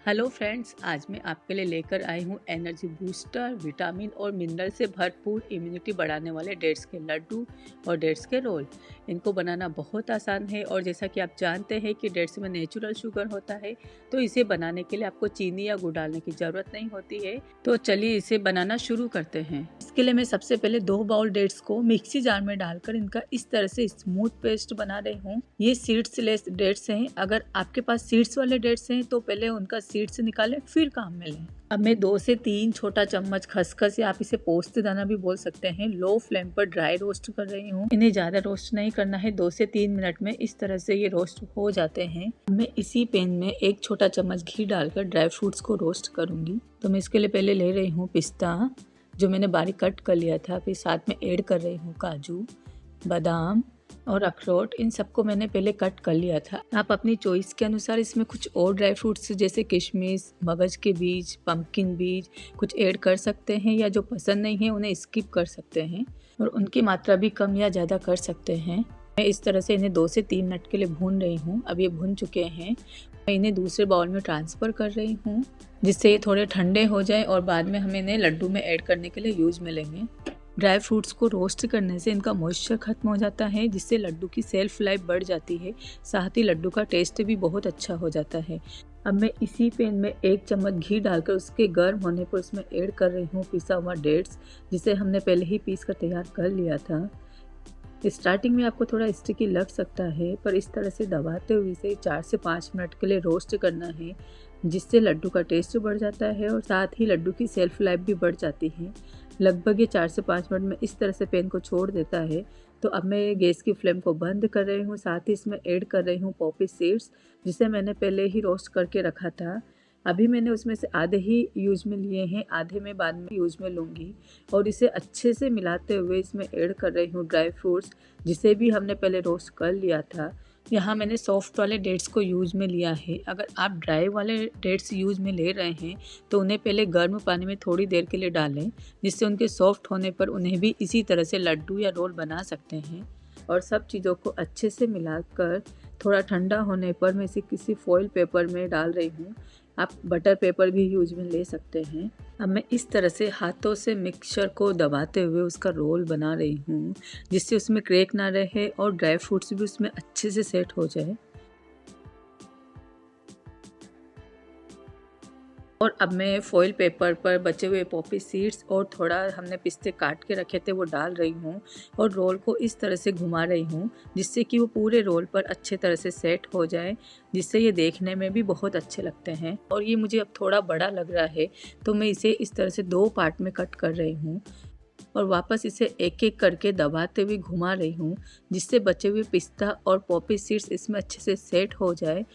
Hello friends, आज मैं आपके लिए लेकर आई हूँ एनर्जी बूस्टर, विटामिन और मिनरल से भरपूर इम्यूनिटी बढ़ाने वाले डेट्स के लड्डू और डेट्स के रोल। इनको बनाना बहुत आसान है और जैसा कि आप जानते हैं कि डेट्स में नेचुरल शुगर होता है, तो इसे बनाने के लिए आपको चीनी या गुड़ डालने की ज़रूरत नहीं होती है। तो चलिए इसे बनाना शुरू करते हैं। इसके लिए मैं सबसे पहले 2 बाउल डेट्स को मिक्सी जार में डालकर इनका इस तरह से स्मूथ पेस्ट बना रही हूँ। ये सीड्स लेस डेट्स हैं। अगर आपके पास सीड्स वाले डेट्स हैं तो पहले उनका सीड्स निकालें, फिर काम में लें। अब मैं 2 से 3 छोटा चम्मच खसखस या आप इसे पोस्त दाना भी बोल सकते हैं, लो फ्लेम पर ड्राई रोस्ट कर रही हूँ। इन्हें ज़्यादा रोस्ट नहीं करना है, 2 से 3 मिनट में इस तरह से ये रोस्ट हो जाते हैं। मैं इसी पैन में 1 छोटा चम्मच घी डालकर ड्राई फ्रूट्स को रोस्ट करूँगी। तो मैं इसके लिए पहले ले रही हूँ पिस्ता, जो मैंने बारीक कट कर लिया था। फिर साथ में ऐड कर रही हूँ काजू, बादाम और अखरोट। इन सबको मैंने पहले कट कर लिया था। आप अपनी चॉइस के अनुसार इसमें कुछ और ड्राई फ्रूट्स जैसे किशमिश, मगज के बीज, पंपकिन बीज कुछ ऐड कर सकते हैं, या जो पसंद नहीं है उन्हें स्किप कर सकते हैं और उनकी मात्रा भी कम या ज़्यादा कर सकते हैं। मैं इस तरह से इन्हें 2 से 3 मिनट के लिए भून रही हूँ। अब ये भून चुके हैं। मैं इन्हें दूसरे बाउल में ट्रांसफ़र कर रही हूँ, जिससे ये थोड़े ठंडे हो जाए और बाद में हम इन्हें लड्डू में ऐड करने के लिए यूज़ में लेंगे। ड्राई फ्रूट्स को रोस्ट करने से इनका मॉइस्चर खत्म हो जाता है, जिससे लड्डू की सेल्फ लाइफ बढ़ जाती है। साथ ही लड्डू का टेस्ट भी बहुत अच्छा हो जाता है। अब मैं इसी पैन में 1 चम्मच घी डालकर उसके गर्म होने पर उसमें ऐड कर रही हूँ पिसा हुआ डेट्स, जिसे हमने पहले ही पीस कर तैयार कर लिया था। स्टार्टिंग में आपको थोड़ा स्टिकी लग सकता है, पर इस तरह से दबाते हुए इसे 4 से 5 मिनट के लिए रोस्ट करना है, जिससे लड्डू का टेस्ट बढ़ जाता है और साथ ही लड्डू की सेल्फ लाइफ भी बढ़ जाती है। लगभग ये 4 से 5 मिनट में इस तरह से पैन को छोड़ देता है। तो अब मैं गैस की फ्लेम को बंद कर रही हूँ। साथ ही इसमें ऐड कर रही हूँ पॉपी सीड्स, जिसे मैंने पहले ही रोस्ट करके रखा था। अभी मैंने उसमें से आधे ही यूज़ में लिए हैं, आधे मैं बाद में यूज़ में लूँगी। और इसे अच्छे से मिलाते हुए इसमें ऐड कर रही हूँ ड्राई फ्रूट्स, जिसे भी हमने पहले रोस्ट कर लिया था। यहाँ मैंने सॉफ्ट वाले डेट्स को यूज़ में लिया है। अगर आप ड्राई वाले डेट्स यूज़ में ले रहे हैं तो उन्हें पहले गर्म पानी में थोड़ी देर के लिए डालें, जिससे उनके सॉफ्ट होने पर उन्हें भी इसी तरह से लड्डू या रोल बना सकते हैं। और सब चीज़ों को अच्छे से मिलाकर थोड़ा ठंडा होने पर मैं इसे किसी फॉइल पेपर में डाल रही हूँ। आप बटर पेपर भी यूज में ले सकते हैं। अब मैं इस तरह से हाथों से मिक्सचर को दबाते हुए उसका रोल बना रही हूँ, जिससे उसमें क्रैक ना रहे और ड्राई फ्रूट्स भी उसमें अच्छे से सेट हो जाए। और अब मैं फॉइल पेपर पर बचे हुए पॉपी सीड्स और थोड़ा हमने पिस्ते काट के रखे थे वो डाल रही हूँ और रोल को इस तरह से घुमा रही हूँ, जिससे कि वो पूरे रोल पर अच्छे तरह से सेट हो जाए, जिससे ये देखने में भी बहुत अच्छे लगते हैं। और ये मुझे अब थोड़ा बड़ा लग रहा है, तो मैं इसे इस तरह से 2 पार्ट में कट कर रही हूँ और वापस इसे एक एक करके दबाते हुए घुमा रही हूँ, जिससे बचे हुए पिस्ता और पॉपी सीड्स इसमें अच्छे से सेट हो जाए,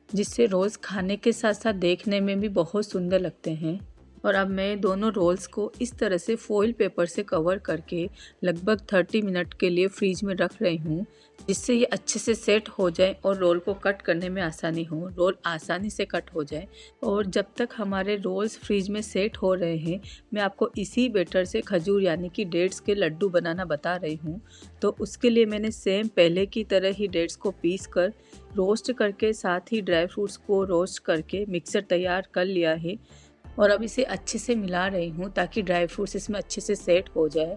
जिससे रोल्स खाने के साथ साथ देखने में भी बहुत सुंदर लगते हैं। और अब मैं दोनों रोल्स को इस तरह से फॉइल पेपर से कवर करके लगभग 30 मिनट के लिए फ्रीज में रख रही हूँ, जिससे ये अच्छे से सेट हो जाए और रोल को कट करने में आसानी हो, रोल आसानी से कट हो जाए। और जब तक हमारे रोल्स फ्रीज में सेट हो रहे हैं, मैं आपको इसी बैटर से खजूर यानी कि डेट्स के लड्डू बनाना बता रही हूँ। तो उसके लिए मैंने सेम पहले की तरह ही डेट्स को पीस कर रोस्ट करके साथ ही ड्राई फ्रूट्स को रोस्ट करके मिक्सर तैयार कर लिया है और अब इसे अच्छे से मिला रही हूँ ताकि ड्राई फ्रूट्स इसमें अच्छे से सेट हो जाए।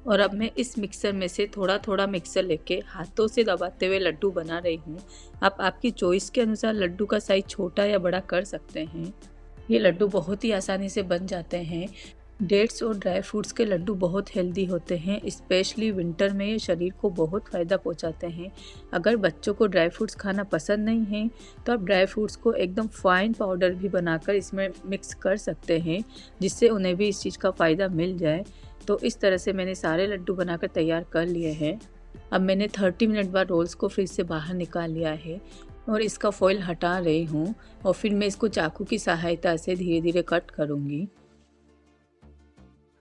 और अब मैं इस मिक्सर में से थोड़ा थोड़ा मिक्सर लेके हाथों से दबाते हुए लड्डू बना रही हूँ। आप आपकी चॉइस के अनुसार लड्डू का साइज छोटा या बड़ा कर सकते हैं। ये लड्डू बहुत ही आसानी से बन जाते हैं। डेट्स और ड्राई फ्रूट्स के लड्डू बहुत हेल्दी होते हैं, स्पेशली विंटर में ये शरीर को बहुत फ़ायदा पहुंचाते हैं। अगर बच्चों को ड्राई फ्रूट्स खाना पसंद नहीं है तो आप ड्राई फ्रूट्स को एकदम फाइन पाउडर भी बनाकर इसमें मिक्स कर सकते हैं, जिससे उन्हें भी इस चीज़ का फ़ायदा मिल जाए। तो इस तरह से मैंने सारे लड्डू बनाकर तैयार कर लिए हैं। अब मैंने 30 मिनट बाद रोल्स को फ्रिज से बाहर निकाल लिया है और इसका फॉइल हटा रही हूँ और फिर मैं इसको चाकू की सहायता से धीरे धीरे कट करूँगी।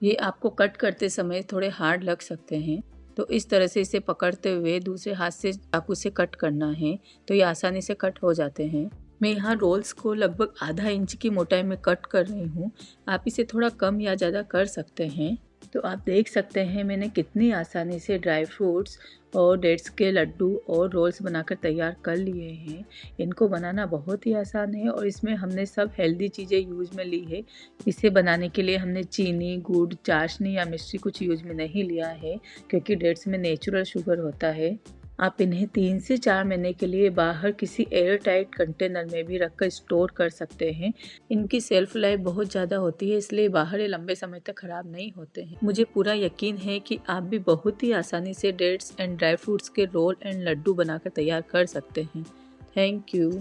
ये आपको कट करते समय थोड़े हार्ड लग सकते हैं, तो इस तरह से इसे पकड़ते हुए दूसरे हाथ से चाकू से कट करना है, तो ये आसानी से कट हो जाते हैं। मैं यहाँ रोल्स को लगभग आधा इंच की मोटाई में कट कर रही हूँ। आप इसे थोड़ा कम या ज़्यादा कर सकते हैं। तो आप देख सकते हैं मैंने कितनी आसानी से ड्राई फ्रूट्स और डेट्स के लड्डू और रोल्स बनाकर तैयार कर लिए हैं। इनको बनाना बहुत ही आसान है और इसमें हमने सब हेल्दी चीज़ें यूज़ में ली है। इसे बनाने के लिए हमने चीनी, गुड़, चाशनी या मिश्री कुछ यूज़ में नहीं लिया है, क्योंकि डेट्स में नेचुरल शुगर होता है। आप इन्हें 3 से 4 महीने के लिए बाहर किसी एयर टाइट कंटेनर में भी रखकर स्टोर कर सकते हैं। इनकी सेल्फ लाइफ बहुत ज़्यादा होती है, इसलिए बाहर ये लंबे समय तक ख़राब नहीं होते हैं। मुझे पूरा यकीन है कि आप भी बहुत ही आसानी से डेट्स एंड ड्राई फ्रूट्स के रोल एंड लड्डू बनाकर तैयार कर सकते हैं। Thank you.